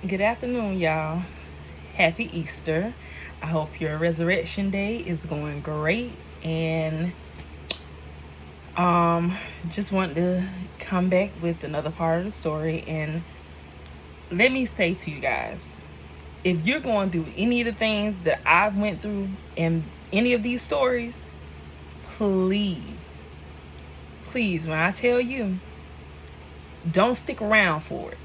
Good afternoon, y'all. Happy Easter. I hope your resurrection day is going great. And just want to come back with another part of the story. And let me say to you guys, if you're going through any of the things that I've went through in any of these stories, please, please, when I tell you, don't stick around for it.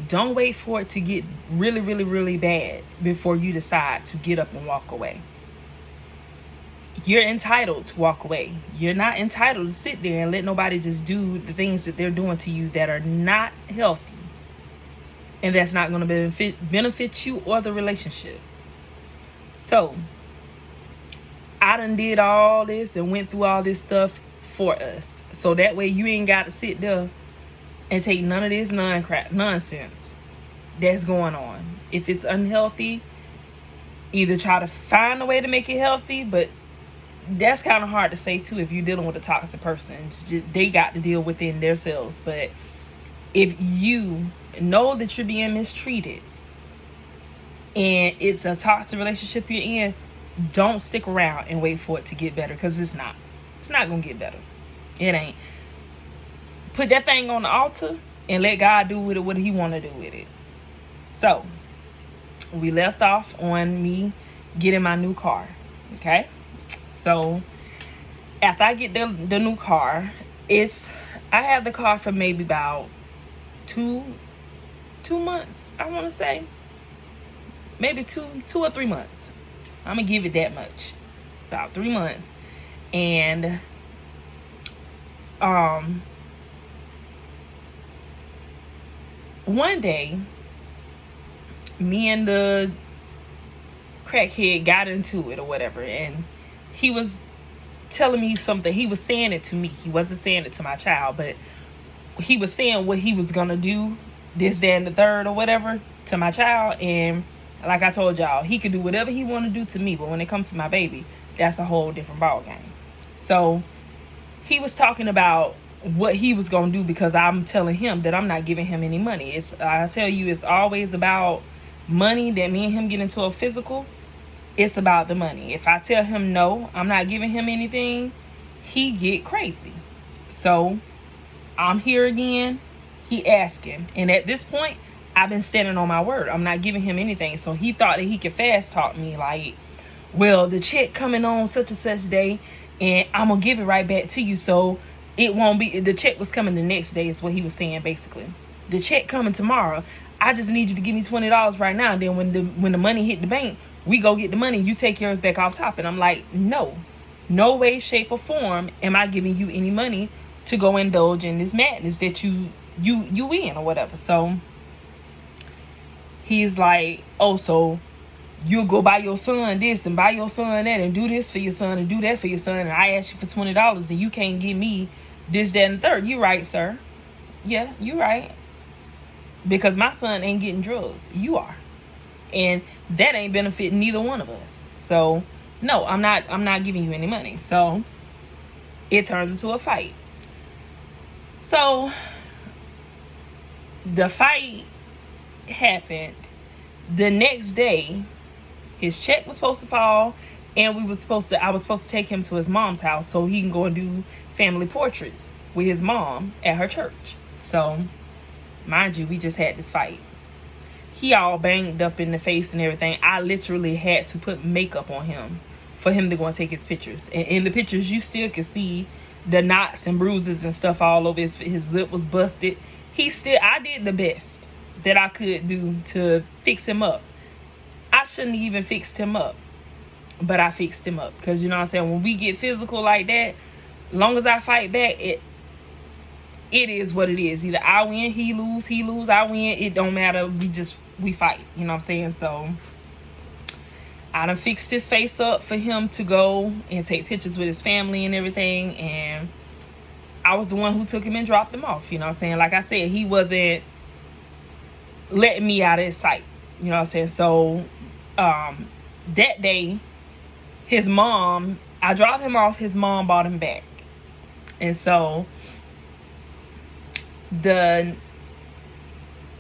Don't wait for it to get really, really, really bad before you decide to get up and walk away. You're entitled to walk away. You're not entitled to sit there and let nobody just do the things that they're doing to you that are not healthy and that's not going to benefit you or the relationship. So, I done did all this and went through all this stuff for us. So that way you ain't got to sit there and take none of this nonsense that's going on. If it's unhealthy, either try to find a way to make it healthy, but that's kind of hard to say too if you're dealing with a toxic person. They got to deal within themselves. But if you know that you're being mistreated and it's a toxic relationship you're in, don't stick around and wait for it to get better, because it's not gonna get better. It ain't. Put that thing on the altar and let God do with it what he want to do with it. So we left off on me getting my new car. Okay, so after I get the new car, I had the car for maybe about two months. I want to say maybe two or 3 months. I'm gonna give it that much, about 3 months. And one day, me and the crackhead got into it or whatever, and he was telling me something. He was saying it to me. He wasn't saying it to my child, but he was saying what he was gonna do, this, that, and the third or whatever, to my child. And like I told y'all, he could do whatever he want to do to me, but when it comes to my baby, that's a whole different ball game. So he was talking about what he was gonna do, because I'm telling him that I'm not giving him any money. I tell you, it's always about money. That me and him get into a physical, it's about the money. If I tell him no, I'm not giving him anything, he get crazy. So I'm here again, he asking, and at this point I've been standing on my word. I'm not giving him anything. So he thought that he could fast talk me, like, well, the check coming on such and such day, and I'm gonna give it right back to you, so it won't be, the check was coming the next day, is what he was saying. Basically, the check coming tomorrow, I just need you to give me $20 right now, and then when the money hit the bank, we go get the money, you take yours back off top. And I'm like, no way, shape, or form am I giving you any money to go indulge in this madness that you in or whatever. So he's like, oh, so you'll go buy your son this and buy your son that and do this for your son and do that for your son, and I asked you for $20 and you can't give me this, that, and the third. You right, sir. Yeah, you right. Because my son ain't getting drugs. You are. And that ain't benefiting neither one of us. So no, I'm not giving you any money. So it turns into a fight. So the fight happened. The next day, his check was supposed to fall, and I was supposed to take him to his mom's house so he can go and do family portraits with his mom at her church. So, mind you, we just had this fight. He all banged up in the face and everything. I literally had to put makeup on him for him to go and take his pictures. And in the pictures, you still can see the knots and bruises and stuff all over his lip was busted. I did the best that I could do to fix him up. I shouldn't have even fixed him up, but I fixed him up, because you know what I'm saying, when we get physical like that, long as I fight back, it is what it is. Either I win, he lose, I win. It don't matter. We fight. You know what I'm saying? So I done fixed his face up for him to go and take pictures with his family and everything, and I was the one who took him and dropped him off. You know what I'm saying? Like I said, he wasn't letting me out of his sight. You know what I'm saying? So that day, his mom, I dropped him off, his mom brought him back. And so the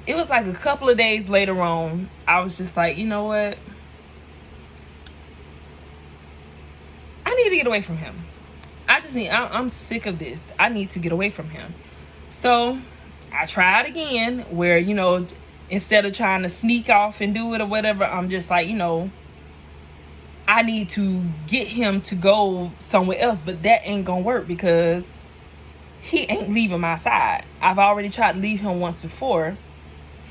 it was like a couple of days later on, I was just like, you know what? I need to get away from him. I'm sick of this. I need to get away from him. So I tried again where, instead of trying to sneak off and do it or whatever, I'm just like, I need to get him to go somewhere else. But that ain't going to work because he ain't leaving my side. I've already tried to leave him once before.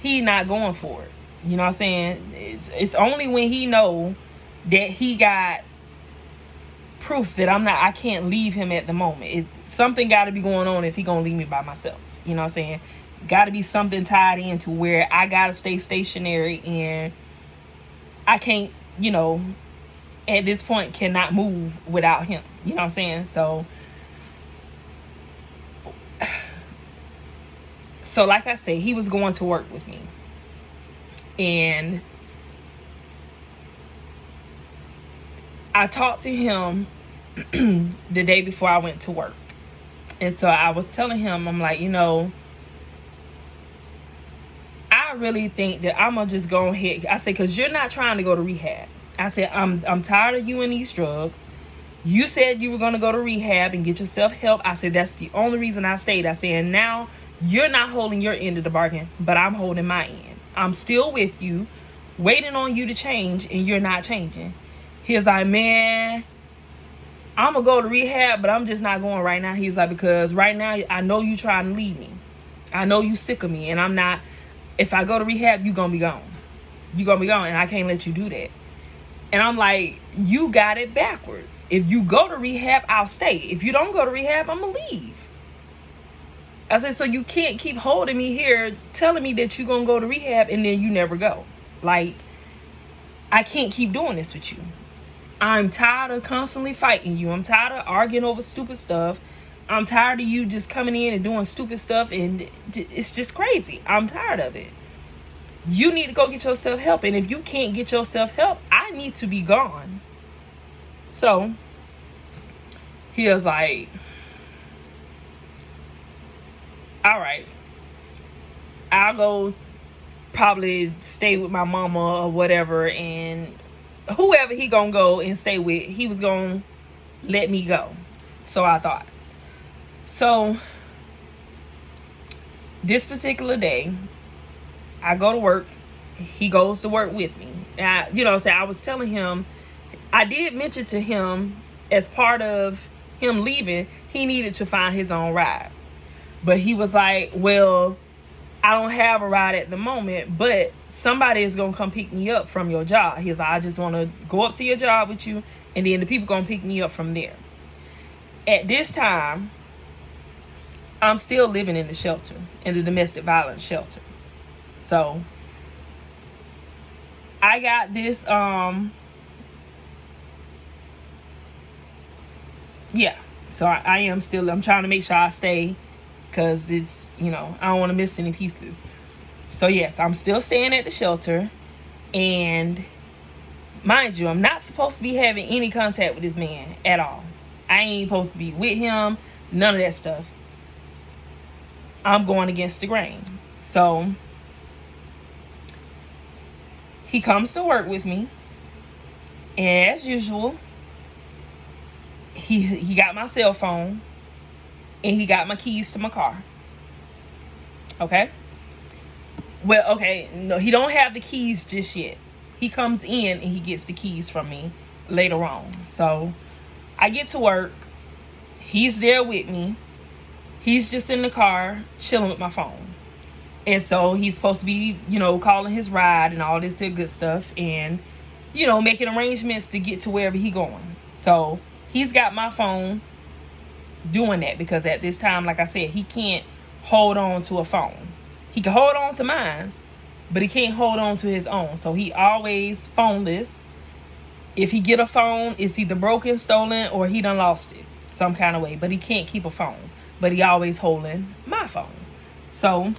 He not going for it. You know what I'm saying? It's only when he know that he got proof that I can't leave him at the moment. It's something got to be going on if he gonna leave me by myself. You know what I'm saying? It's got to be something tied into where I gotta stay stationary and I can't, at this point cannot move without him. You know what I'm saying? So like I said, he was going to work with me. And I talked to him the day before I went to work. And so I was telling him, I'm like, I really think that I'm going to just go ahead. I said, because you're not trying to go to rehab. I said, I'm tired of you and these drugs. You said you were going to go to rehab and get yourself help. I said, that's the only reason I stayed. I said, and now you're not holding your end of the bargain, but I'm holding my end. I'm still with you, waiting on you to change, and you're not changing. He was like, man, I'm going to go to rehab, but I'm just not going right now. He's like, because right now, I know you trying to leave me. I know you sick of me, and I'm not. If I go to rehab, you going to be gone. You going to be gone, and I can't let you do that. And I'm like, you got it backwards. If you go to rehab, I'll stay. If you don't go to rehab, I'm going to leave. I said, so you can't keep holding me here, telling me that you're going to go to rehab, and then you never go. Like, I can't keep doing this with you. I'm tired of constantly fighting you. I'm tired of arguing over stupid stuff. I'm tired of you just coming in and doing stupid stuff, and it's just crazy. I'm tired of it. You need to go get yourself help, and if you can't get yourself help, I need to be gone. So he was like, all right, I'll go probably stay with my mama or whatever, and whoever he gonna go and stay with, he was gonna let me go. So I thought. So this particular day, I go to work. He goes to work with me. Now, I was telling him, I did mention to him as part of him leaving, he needed to find his own ride. But he was like, well, I don't have a ride at the moment, but somebody is going to come pick me up from your job. He's like, I just want to go up to your job with you, and then the people going to pick me up from there. At this time, I'm still living in the shelter, in the domestic violence shelter. So I got this, so I am still, I'm trying to make sure I stay, because it's, I don't want to miss any pieces. So yes, I'm still staying at the shelter, and mind you, I'm not supposed to be having any contact with this man at all. I ain't supposed to be with him, none of that stuff. I'm going against the grain. So he comes to work with me, and as usual, he got my cell phone, and he got my keys to my car. Okay? Well, okay, no, he don't have the keys just yet. He comes in and he gets the keys from me later on. So I get to work. He's there with me. He's just in the car chilling with my phone. And so he's supposed to be, calling his ride and all this good stuff, and, making arrangements to get to wherever he going. So he's got my phone doing that, because at this time, like I said, he can't hold on to a phone. He can hold on to mine, but he can't hold on to his own. So he always phoneless. If he get a phone, it's either broken, stolen, or he done lost it some kind of way. But he can't keep a phone. But he always holding my phone. So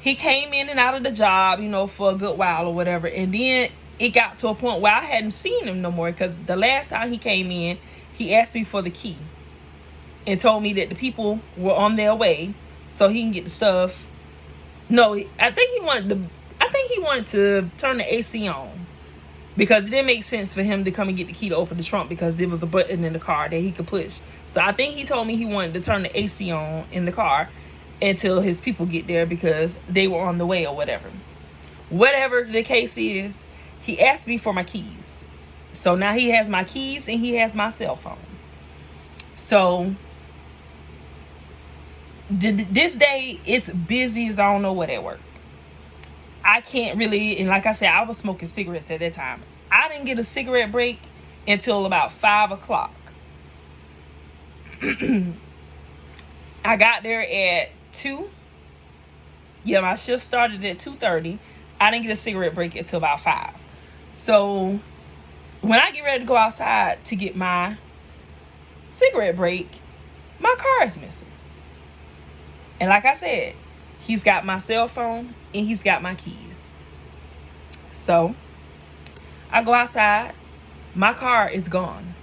he came in and out of the job, for a good while or whatever. And then it got to a point where I hadn't seen him no more, because the last time he came in, he asked me for the key and told me that the people were on their way so he can get the stuff No, I think he wanted to turn the AC on, because it didn't make sense for him to come and get the key to open the trunk, because there was a button in the car that he could push. So I think he told me he wanted to turn the AC on in the car until his people get there, because they were on the way or whatever. Whatever the case is, he asked me for my keys. So now he has my keys and he has my cell phone. So this day, it's busy as I don't know what at work. I can't really, and like I said, I was smoking cigarettes at that time. I didn't get a cigarette break until about 5 o'clock. I got there at 2. Yeah, my shift started at 2:30. I didn't get a cigarette break until about 5. So when I get ready to go outside to get my cigarette break, my car is missing. And like I said, he's got my cell phone and he's got my keys. So I go outside. My car is gone.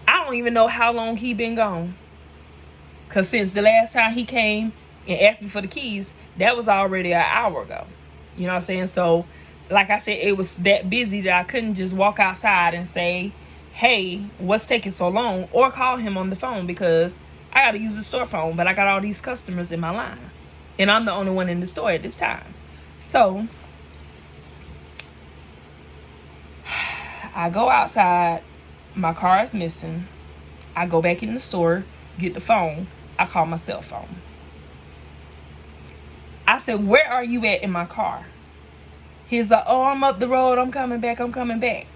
I don't even know how long he been gone. Because since the last time he came and asked me for the keys, that was already an hour ago. You know what I'm saying? So like I said, it was that busy that I couldn't just walk outside and say, hey, what's taking so long? Or call him on the phone, because I got to use the store phone, but I got all these customers in my line. And I'm the only one in the store at this time. So I go outside. My car is missing. I go back in the store, get the phone. I call my cell phone. I said, where are you at in my car? He's like, oh, I'm up the road. I'm coming back.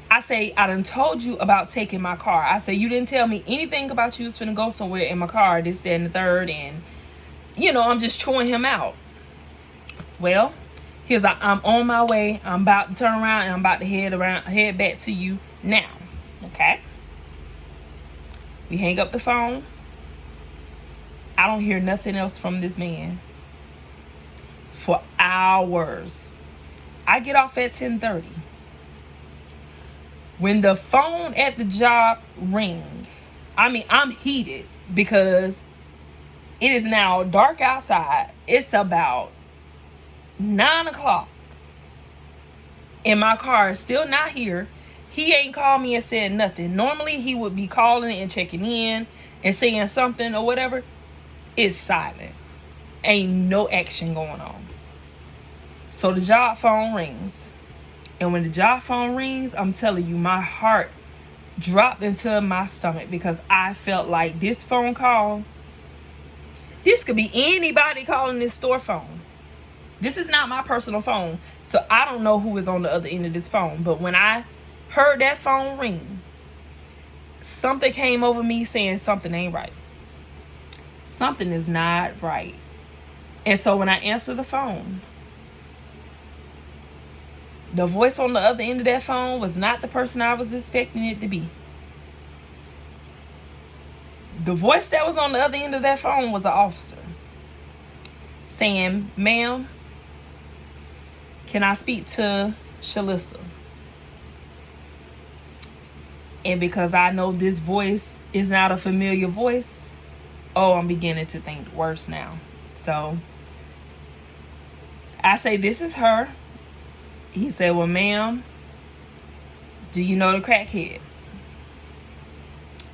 I say, I done told you about taking my car. I say, you didn't tell me anything about you was finna go somewhere in my car, this, that, and the third. And, I'm just chewing him out. Well, he's like, I'm on my way. I'm about to turn around and I'm about to head back to you now. Okay? We hang up the phone. I don't hear nothing else from this man for hours. I get off at 10:30. When the phone at the job ring, I'm heated, because it is now dark outside. It's about 9 o'clock. And my car is still not here. He ain't called me and said nothing. Normally he would be calling and checking in and saying something or whatever. It's silent. Ain't no action going on. So the job phone rings. And when the job phone rings, I'm telling you, my heart dropped into my stomach, because I felt like this phone call, this could be anybody calling this store phone. This is not my personal phone, so I don't know who is on the other end of this phone. But when I heard that phone ring, something came over me saying something ain't right. Something is not right. And so when I answer the phone, the voice on the other end of that phone was not the person I was expecting it to be. The voice that was on the other end of that phone was an officer saying, ma'am, can I speak to Shalissa? And because I know this voice is not a familiar voice, I'm beginning to think worse now. So I say, this is her. He said, well, ma'am, do you know the crackhead?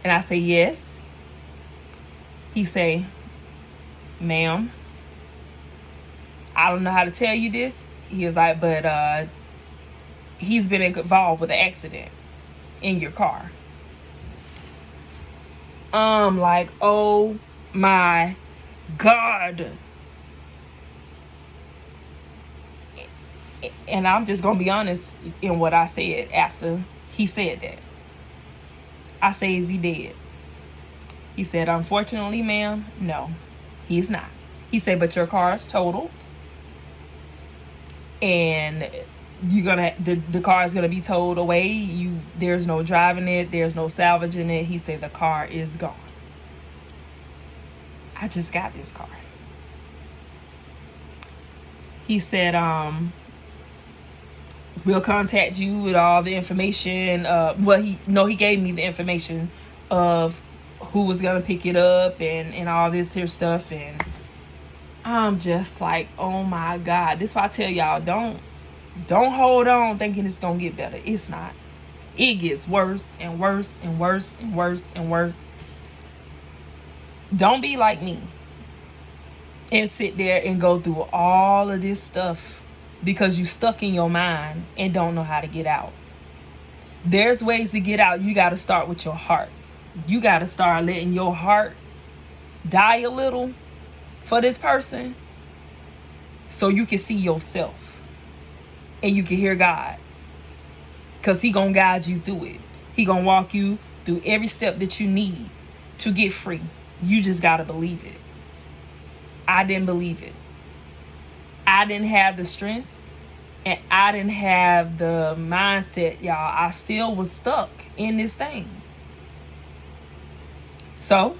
And I say, yes. He say, ma'am, I don't know how to tell you this. He was like, but he's been involved with an accident in your car. I'm like, oh my God. And I'm just going to be honest in what I said after he said that. I say, is he dead? He said, unfortunately, ma'am, no, he's not. He said, but your car is totaled. And the car is gonna be towed away. There's no driving it, there's no salvaging it. He said the car is gone. I just got this car. He said, we'll contact you with all the information. He gave me the information of who was gonna pick it up and all this here stuff. And I'm just like, oh my God. This is why I tell y'all, don't hold on thinking it's gonna get better. It's not. It gets worse and worse and worse and worse and worse. Don't be like me and sit there and go through all of this stuff because you stuck in your mind and don't know how to get out. There's ways to get out. You got to start with your heart. You got to start letting your heart die a little for this person so you can see yourself and you can hear God, because he gonna guide you through it. He gonna walk you through every step that you need to get free. You just gotta believe it. I didn't believe it. I didn't have the strength and I didn't have the mindset, y'all. I still was stuck in this thing. So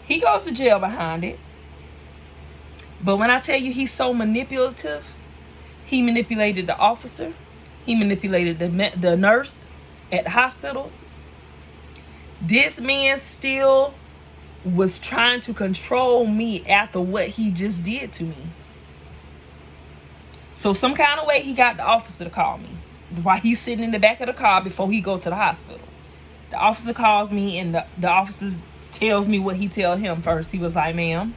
he goes to jail behind it. But when I tell you he's so manipulative, he manipulated the officer. He manipulated the nurse at the hospitals. This man still was trying to control me after what he just did to me. So some kind of way he got the officer to call me while he's sitting in the back of the car before he go to the hospital. The officer calls me and the officer tells me what he tell him first. He was like, ma'am.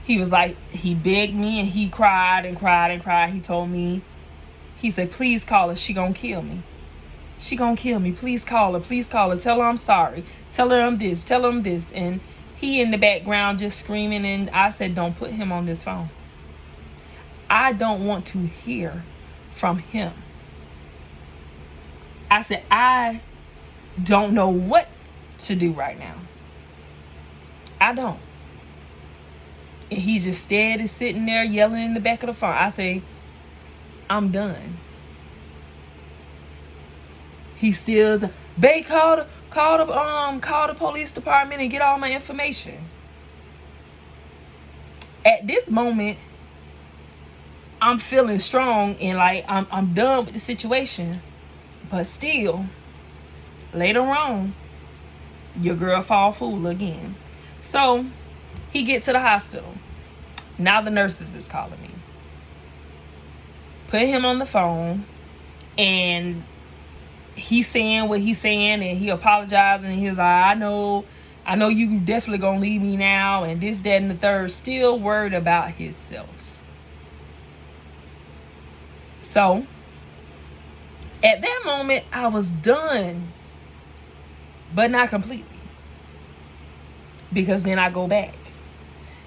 He was like, he begged me and he cried and cried and cried. He told me, he said, please call her. She gonna kill me. She gonna kill me. Please call her. Please call her. Tell her I'm sorry. Tell her I'm this. Tell him this. And he in the background just screaming. And I said, don't put him on this phone. I don't want to hear from him. I said, I don't know what to do right now. I don't. And he just steady sitting there yelling in the back of the phone. I say, I'm done. He still, babe, call the police department and get all my information. At this moment, I'm feeling strong and like I'm done with the situation. But still, later on, your girl fall fool again. So he get to the hospital. Now the nurses is calling me. Put him on the phone, and he's saying what he's saying, and he apologizing, and he was like, I know you definitely gonna leave me now, and this, that, and the third. Still worried about himself. So at that moment, I was done, but not completely, because then I go back.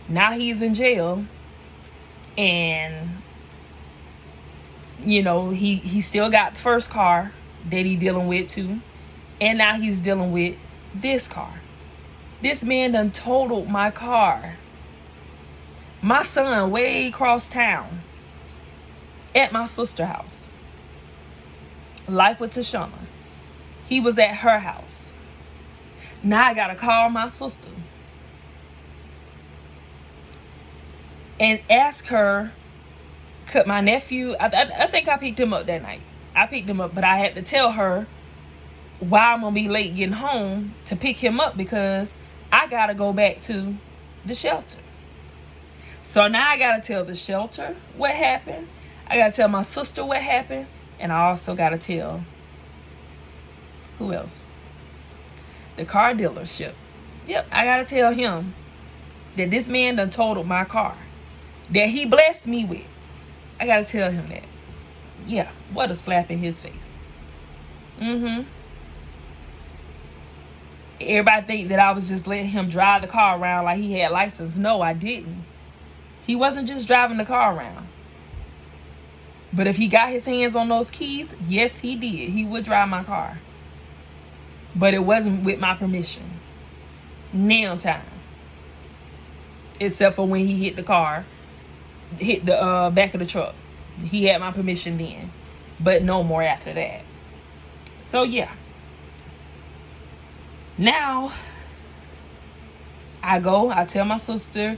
Now he's in jail, and you know, he still got the first car that he dealing with too, and now he's dealing with this car. This man done totaled my car. My son way across town at my sister's house. Life with Tashana. He was at her house. Now I gotta call my sister and ask her, could my nephew, I think I picked him up that night. I picked him up, but I had to tell her why I'm gonna be late getting home to pick him up, because I gotta go back to the shelter. So now I gotta tell the shelter what happened. I gotta tell my sister what happened. And I also gotta tell, who else? The car dealership. Yep, I gotta tell him that this man done totaled my car that he blessed me with. I gotta tell him that. Yeah, what a slap in his face. Everybody think that I was just letting him drive the car around like he had license. No, I didn't. He wasn't just driving the car around. But if he got his hands on those keys, yes, he did. He would drive my car. But it wasn't with my permission. Nail time. Except for when he hit the car, hit the back of the truck. He had my permission then. But no more after that. So, yeah. Now, I tell my sister,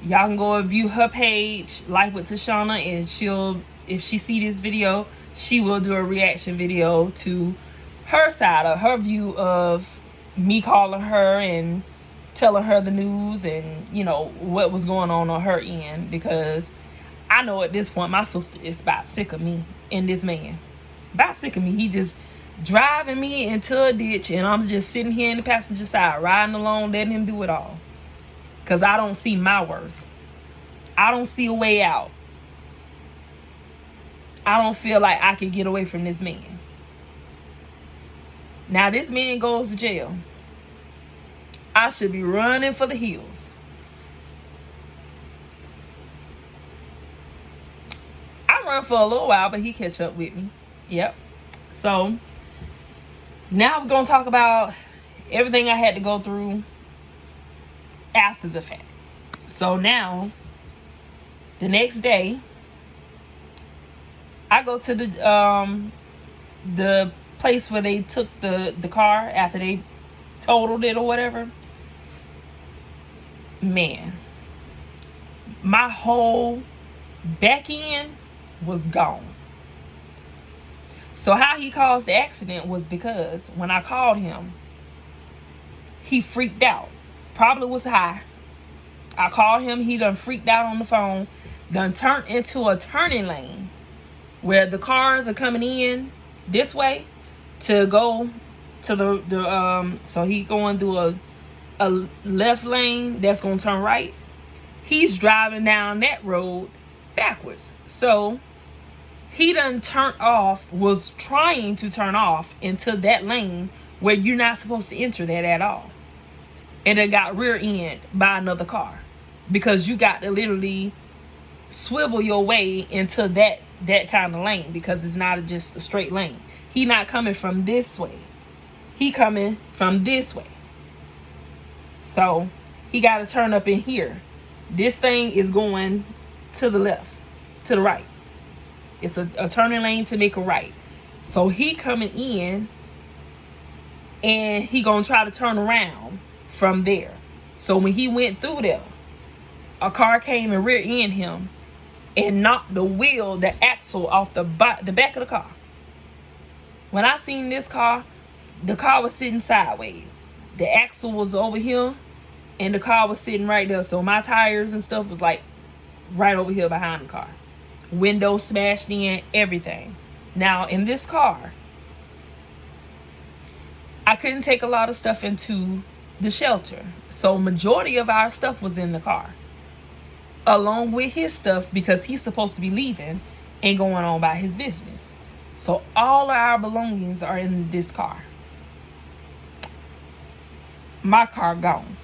y'all can go and view her page, Life with Tashana, and if she see this video, she will do a reaction video to her side of her view of me calling her and telling her the news and, you know, what was going on her end, because I know at this point my sister is about sick of me and this man. About sick of me. He just driving me into a ditch and I'm just sitting here in the passenger side, riding along, letting him do it all. Because I don't see my worth. I don't see a way out. I don't feel like I can get away from this man. Now this man goes to jail. I should be running for the hills. I run for a little while, but he catch up with me. Yep. So now we're going to talk about everything I had to go through after the fact. So now, the next day, I go to the place where they took the car after they totaled it or whatever. Man, my whole back end was gone. So how he caused the accident was because when I called him, he freaked out. Probably was high. I called him, he done freaked out on the phone, done turned into a turning lane where the cars are coming in this way to go to the so he going through a left lane that's gonna turn right. He's driving down that road backwards. So he done turned off, was trying to turn off into that lane where you're not supposed to enter that at all. And it got rear-ended by another car. Because you got to literally swivel your way into that kind of lane, because it's not just a straight lane. He not coming from this way. He coming from this way. So he got to turn up in here. This thing is going to the left, to the right. It's a turning lane to make a right. So he coming in and he gonna try to turn around from there. So when he went through there, a car came and rear-ended him and knocked the axle off the back of the car. When I seen this car, the car was sitting sideways. The axle was over here and the car was sitting right there. So my tires and stuff was like right over here behind the car. Windows smashed in, everything. Now in this car, I couldn't take a lot of stuff into the shelter. So majority of our stuff was in the car, along with his stuff, because he's supposed to be leaving and going on about his business. So all of our belongings are in this car. My car gone.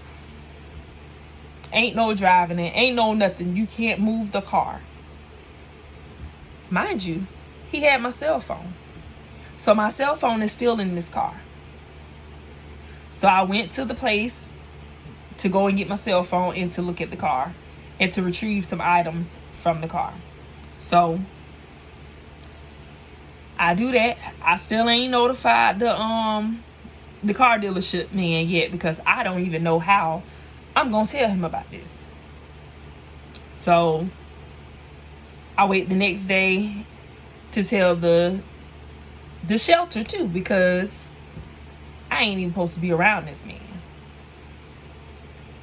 Ain't no driving it, ain't no nothing. You can't move the car. Mind you, he had my cell phone. So my cell phone is still in this car. So I went to the place to go and get my cell phone and to look at the car and to retrieve some items from the car. So I do that. I still ain't notified the car dealership man yet, because I don't even know how I'm gonna tell him about this. So I wait the next day to tell the shelter too, because I ain't even supposed to be around this man.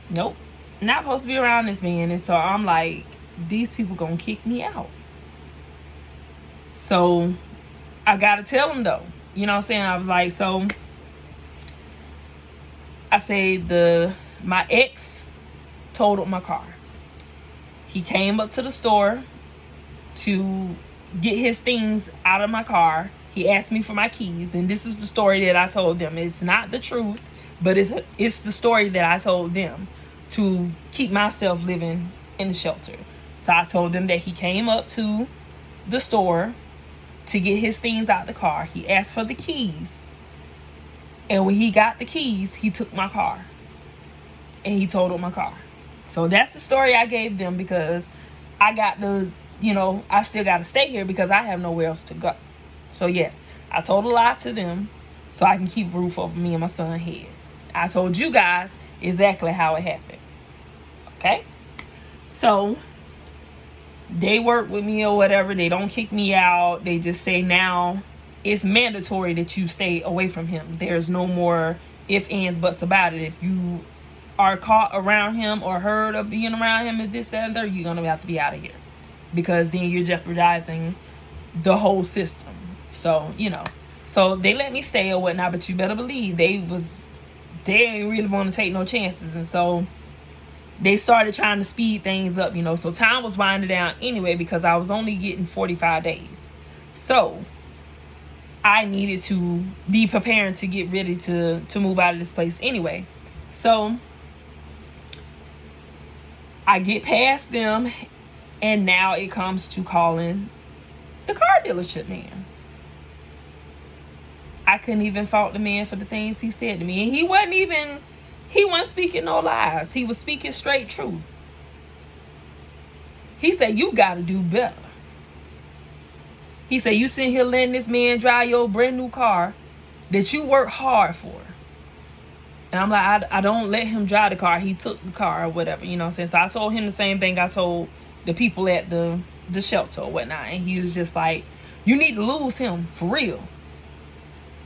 Nope, not supposed to be around this man. And so I'm like, these people gonna kick me out. So I gotta tell them though. You know what I'm saying? I was like, so I say my ex totaled my car. He came up to the store to get his things out of my car. He asked me for my keys, and this is the story that I told them. It's not the truth, but it's the story that I told them to keep myself living in the shelter. So I told them that he came up to the store to get his things out of the car. He asked for the keys, and when he got the keys, he took my car and he totaled my car. So that's the story I gave them, because I got I still got to stay here because I have nowhere else to go. So yes, I told a lie to them so I can keep a roof over me and my son's head. I told you guys exactly how it happened. Okay? So they work with me or whatever. They don't kick me out. They just say now it's mandatory that you stay away from him. There's no more if ands, buts about it. If you are caught around him or heard of being around him and this, that, and third, you're going to have to be out of here. Because then you're jeopardizing the whole system. So, So they let me stay or whatnot, but you better believe they didn't really want to take no chances. And so they started trying to speed things up, So time was winding down anyway because I was only getting 45 days. So I needed to be preparing to get ready to move out of this place anyway. So I get past them, and now it comes to calling the car dealership man. I couldn't even fault the man for the things he said to me. And he wasn't speaking no lies. He was speaking straight truth. He said, you got to do better. He said, you sitting here letting this man drive your brand new car that you work hard for. And I'm like, I don't let him drive the car. He took the car or whatever, Since I told him the same thing I told the people at the shelter or whatnot. And he was just like, you need to lose him for real.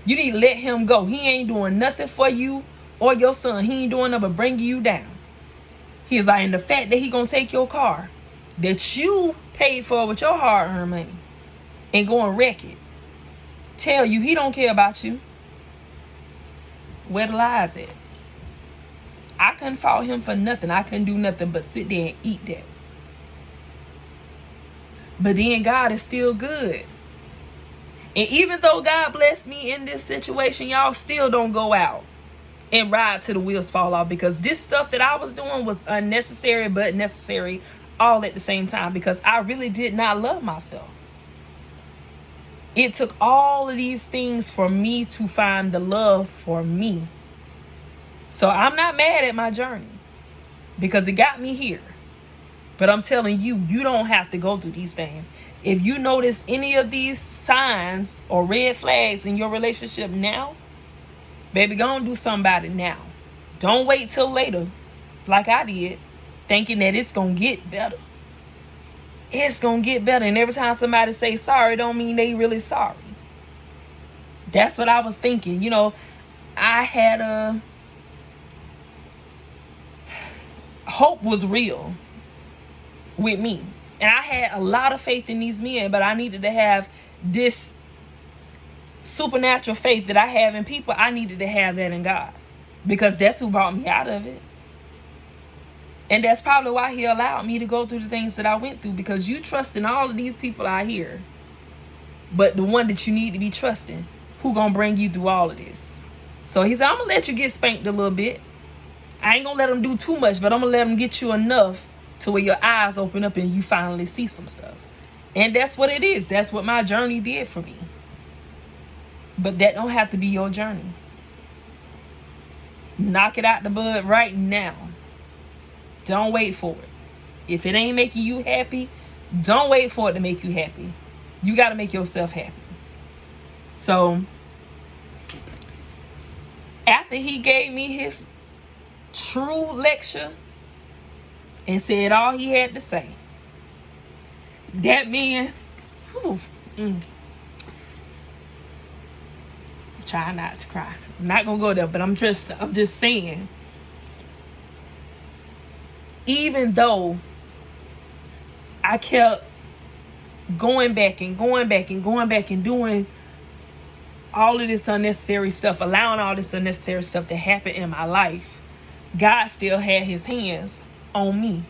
You need to let him go. He ain't doing nothing for you or your son. He ain't doing nothing but bringing you down. He's like, and the fact that he gonna take your car that you paid for with your hard-earned money and go and wreck it, tell you he don't care about you. Where the lies at? I couldn't fault him for nothing. I couldn't do nothing but sit there and eat that. But then God is still good. And even though God blessed me in this situation, y'all still don't go out and ride till the wheels fall off, because this stuff that I was doing was unnecessary but necessary all at the same time, because I really did not love myself. It took all of these things for me to find the love for me. So I'm not mad at my journey because it got me here. But I'm telling you, you don't have to go through these things. If you notice any of these signs or red flags in your relationship now, baby, go and do something about it now. Don't wait till later, like I did, thinking that it's going to get better. It's going to get better. And every time somebody say sorry, don't mean they really sorry. That's what I was thinking. I had hope was real with me. And I had a lot of faith in these men, but I needed to have this supernatural faith that I have in people. I needed to have that in God, because that's who brought me out of it. And that's probably why he allowed me to go through the things that I went through, because you trust in all of these people out here, but the one that you need to be trusting, who gonna bring you through all of this. So he said, I'm gonna let you get spanked a little bit. I ain't gonna let them do too much, but I'm gonna let them get you enough to where your eyes open up and you finally see some stuff. And that's what it is. That's what my journey did for me. But that don't have to be your journey. Knock it out the bud right now. Don't wait for it. If it ain't making you happy, don't wait for it to make you happy. You got to make yourself happy. So after he gave me his true lecture and said all he had to say, that man, try not to cry. I'm not gonna go there, but I'm just saying, even though I kept going back and doing all of this unnecessary stuff, allowing all this unnecessary stuff to happen in my life, God still had his hands on me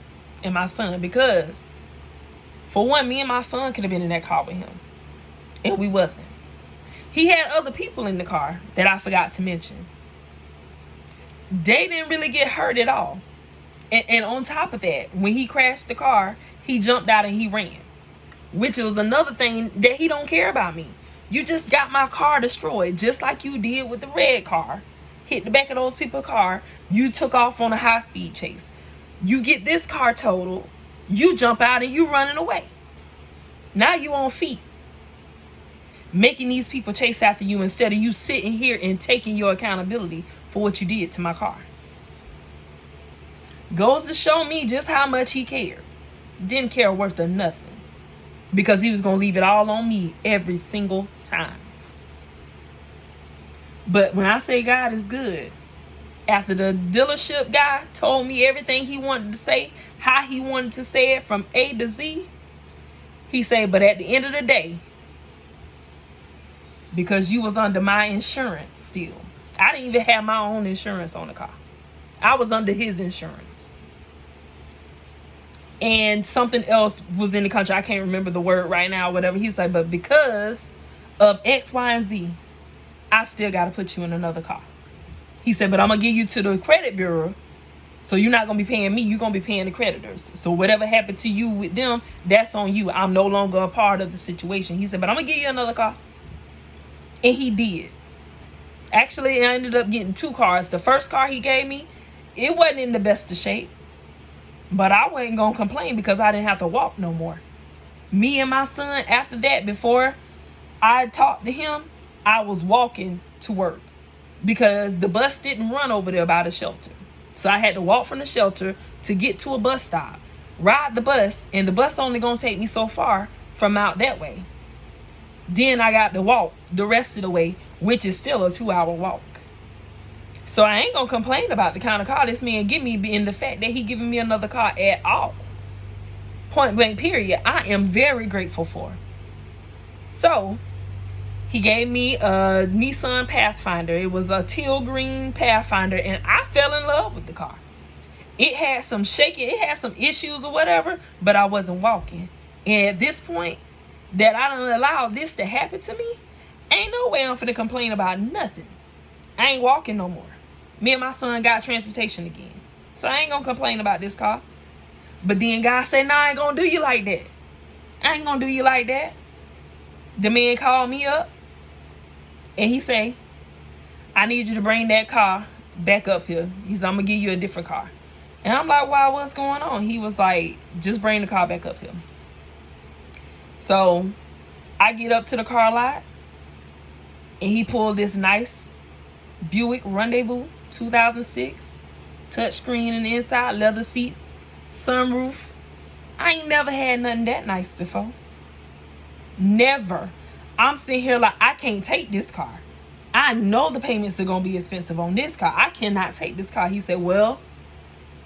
and my son. Because for one, me and my son could have been in that car with him, and we wasn't. He had other people in the car that I forgot to mention. They didn't really get hurt at all. And on top of that, when he crashed the car, he jumped out and he ran, which was another thing that he don't care about me. You just got my car destroyed, just like you did with the red car. Hit the back of those people's car. You took off on a high-speed chase. You get this car totaled. You jump out and you running away. Now you on feet, making these people chase after you instead of you sitting here and taking your accountability for what you did to my car. Goes to show me just how much he cared. Didn't care worth of nothing, because he was going to leave it all on me every single time. But when I say God is good, After the dealership guy told me everything he wanted to say, how he wanted to say it from A to Z, he said, but at the end of the day, because you was under my insurance still. I didn't even have my own insurance on the car. I was under his insurance. And something else was in the country. I can't remember the word right now, whatever. He said, but because of X, Y, and Z, I still got to put you in another car. He said, but I'm going to give you to the credit bureau. So you're not going to be paying me. You're going to be paying the creditors. So whatever happened to you with them, that's on you. I'm no longer a part of the situation. He said, but I'm going to give you another car. And he did. Actually, I ended up getting 2 cars. The first car he gave me, it wasn't in the best of shape. But I wasn't going to complain because I didn't have to walk no more. Me and my son, after that, before I talked to him, I was walking to work because the bus didn't run over there by the shelter. So I had to walk from the shelter to get to a bus stop, ride the bus, and the bus only going to take me so far from out that way. Then I got to walk the rest of the way, which is still a 2-hour walk. So I ain't going to complain about the kind of car this man give me being the fact that he giving me another car at all. Point blank period. I am very grateful for. So he gave me a Nissan Pathfinder. It was a teal green Pathfinder, and I fell in love with the car. It had some shaking, it had some issues or whatever, but I wasn't walking. And at this point that I don't allow this to happen to me, ain't no way I'm finna complain about nothing. I ain't walking no more. Me and my son got transportation again. So I ain't gonna complain about this car. But then God said, nah, I ain't gonna do you like that. I ain't gonna do you like that. The man called me up and he say, I need you to bring that car back up here. He said, I'm gonna give you a different car. And I'm like, wow, what's going on? He was like, just bring the car back up here. So I get up to the car lot and he pulled this nice Buick Rendezvous 2006, touchscreen in the inside, leather seats, sunroof. I ain't never had nothing that nice before. Never. I'm sitting here like, I can't take this car. I know the payments are going to be expensive on this car. I cannot take this car. He said, well,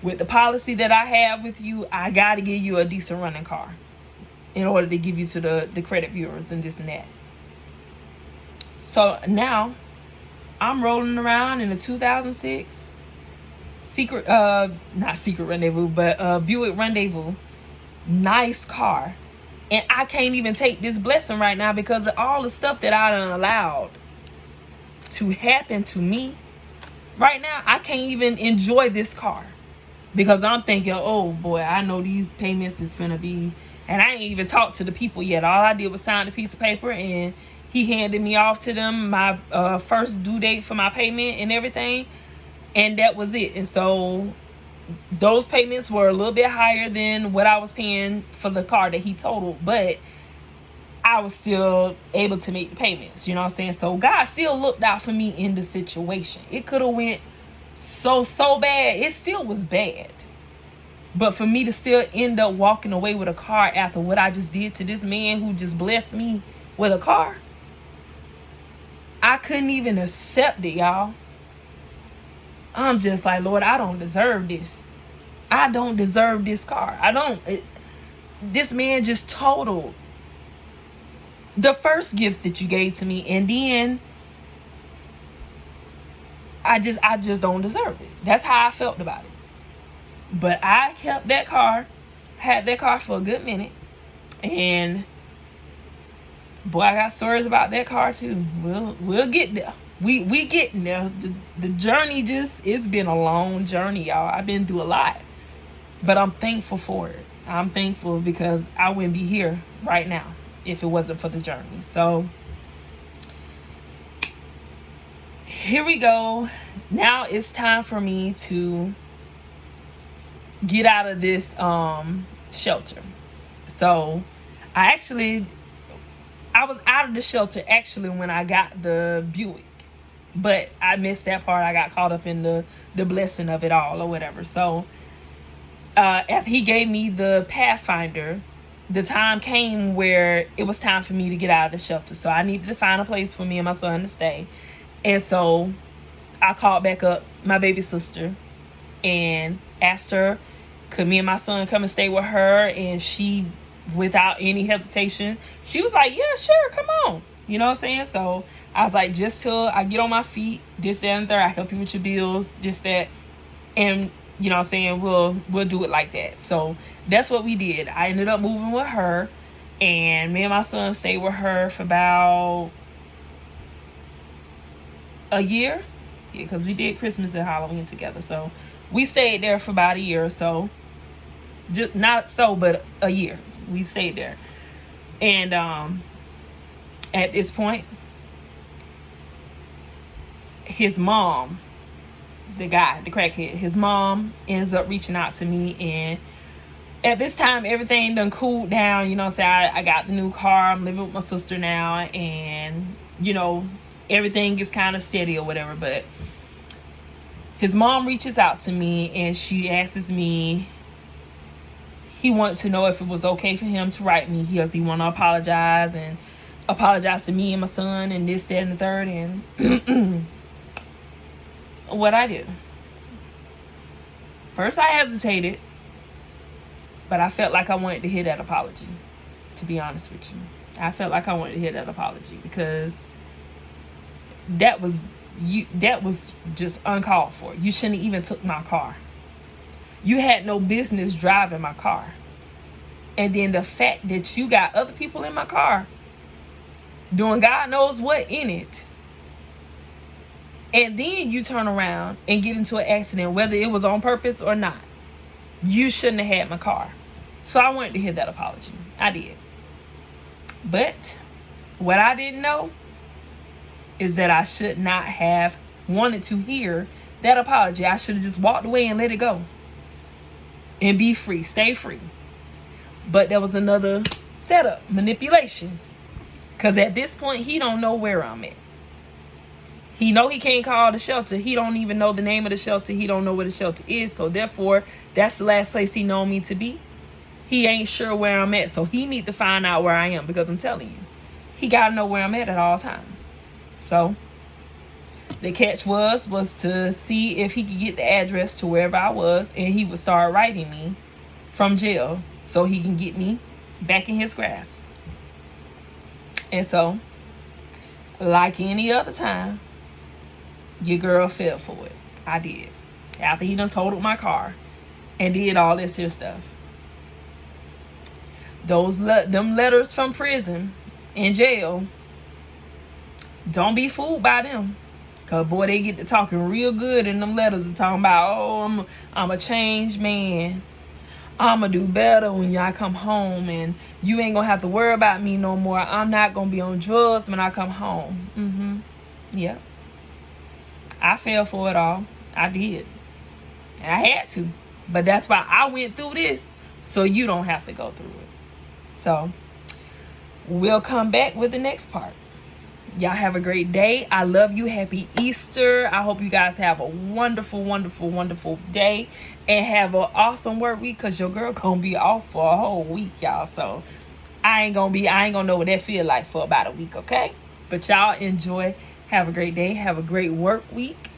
with the policy that I have with you, I got to give you a decent running car in order to give you to the credit bureaus and this and that. So now I'm rolling around in a 2006 Buick Rendezvous, nice car. And I can't even take this blessing right now because of all the stuff that I done allowed to happen to me. Right now, I can't even enjoy this car because I'm thinking, oh boy, I know these payments is finna be, and I ain't even talked to the people yet. All I did was sign a piece of paper and he handed me off to them my first due date for my payment and everything. And that was it. And so those payments were a little bit higher than what I was paying for the car that he totaled. But I was still able to make the payments. You know what I'm saying? So God still looked out for me in the situation. It could have went so bad. It still was bad. But for me to still end up walking away with a car after what I just did to this man who just blessed me with a car, I couldn't even accept it, y'all. I'm just like, Lord, I don't deserve this. I don't deserve this car. This man just totaled the first gift that you gave to me. And then I just don't deserve it. That's how I felt about it. But I kept that car, had that car for a good minute. And boy, I got stories about that car too. We'll get there. We getting there. The journey it's been a long journey, y'all. I've been through a lot. But I'm thankful for it. I'm thankful because I wouldn't be here right now if it wasn't for the journey. So here we go. Now it's time for me to get out of this shelter. So I was out of the shelter actually when I got the Buick. But I missed that part. I got caught up in the blessing of it all or whatever. So after he gave me the Pathfinder, the time came where it was time for me to get out of the shelter. So I needed to find a place for me and my son to stay. And so I called back up my baby sister and asked her, could me and my son come and stay with her? And she, without any hesitation, she was like, yeah, sure, come on. You know what I'm saying? So I was like, just till I get on my feet, this, that, and third, I help you with your bills, this, that, and you know what I'm saying, we'll do it like that. So that's what we did. I ended up moving with her, and me and my son stayed with her for about a year. Yeah, because we did Christmas and Halloween together. So we stayed there for about a year or so. Just not so, but a year. We stayed there. And at this point, his mom, the guy, the crackhead, his mom ends up reaching out to me. And at this time, everything done cooled down. You know what I'm saying? I got the new car. I'm living with my sister now. And, you know, everything is kind of steady or whatever. But his mom reaches out to me and she asks me, he wanted to know if it was okay for him to write me. He want to apologize and apologize to me and my son and this, that, and the third. And what I do? First, I hesitated, but I felt like I wanted to hear that apology, to be honest with you. I felt like I wanted to hear that apology because that was just uncalled for. You shouldn't even took my car. You had no business driving my car. And then the fact that you got other people in my car doing God knows what in it. And then you turn around and get into an accident, whether it was on purpose or not. You shouldn't have had my car. So I wanted to hear that apology. I did. But what I didn't know is that I should not have wanted to hear that apology. I should have just walked away and let it go. And be free. Stay free. But there was another setup. Manipulation. Because at this point, he don't know where I'm at. He know he can't call the shelter. He don't even know the name of the shelter. He don't know where the shelter is. So therefore, that's the last place he know me to be. He ain't sure where I'm at. So he need to find out where I am. Because I'm telling you, he got to know where I'm at all times. So the catch was to see if he could get the address to wherever I was. And he would start writing me from jail so he can get me back in his grasp. And so, like any other time, your girl fell for it. I did. After he done totaled my car and did all this here stuff. Them letters from prison and jail, don't be fooled by them. Because, boy, they get to talking real good in them letters and talking about, oh, I'm a changed man. I'm going to do better when y'all come home. And you ain't going to have to worry about me no more. I'm not going to be on drugs when I come home. Yep. I fell for it all. I did. And I had to. But that's why I went through this. So you don't have to go through it. So we'll come back with the next part. Y'all have a great day. I love you. Happy Easter. I hope you guys have a wonderful, wonderful, wonderful day. And have an awesome work week. Because your girl gonna be off for a whole week, y'all. So I ain't gonna know what that feel like for about a week, okay? But y'all enjoy. Have a great day. Have a great work week.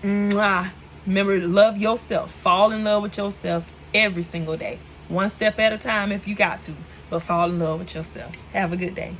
Mwah. Remember to love yourself. Fall in love with yourself every single day. One step at a time if you got to. But fall in love with yourself. Have a good day.